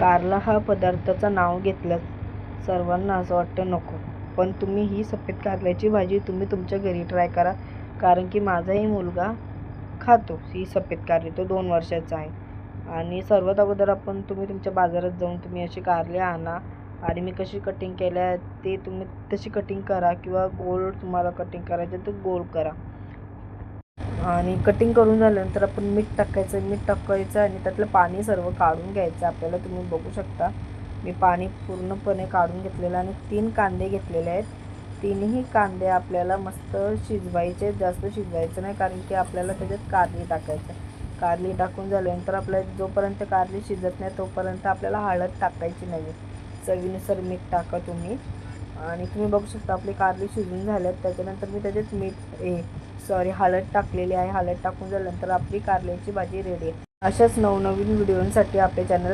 कारला हा पदार्थाचं नाव घेतलं सर्वांना असं वाटतं नको, पण तुम्ही ही सफेद कारल्याची भाजी तुम्ही तुमच्या घरी ट्राय करा, कारण की माझाही मुलगा खातो ही सफेद कारली. तो 2 वर्षाचा आहे. आणि सर्वात अगोदर तुम्ही तुमच्या बाजारात जाऊन तुम्ही अशी कारले आणा आणि मी कशी कटिंग केल्या ते तुम्ही तशी कटिंग करा, किंवा गोल तुम्हाला कटिंग करायचं तर गोल करा. आणि कटिंग करून झाल्यानंतर आपण मीठ टाकायचं आणि त्यातलं पाणी सर्व काढून घ्यायचं आपल्याला. तुम्ही बघू शकता मी पाणी पूर्णपणे काढून घेतलेलं आणि 3 कांदे घेतलेले आहेत. तिन्ही कांदे आपल्याला मस्त शिजवायचे, जास्त शिजवायचं नाही, कारण की आपल्याला त्याच्यात कारली टाकायचं. कारली टाकून झाल्यानंतर आपल्याला जोपर्यंत कारली शिजत नाही तोपर्यंत आपल्याला हळद टाकायची नाही. चवीनुसार मीठ टाका तुम्ही. आणि तुम्ही बघू शकता आपली कारली शिजून झाल्यात. त्याच्यानंतर मी त्याच्यात हळद टाकलेली आहे. हळद टाकून झाल्यानंतर आपली कारल्याची भाजी रेडी आहे. अशाच नवनवीन व्हिडिओंसाठी आपल्या चॅनल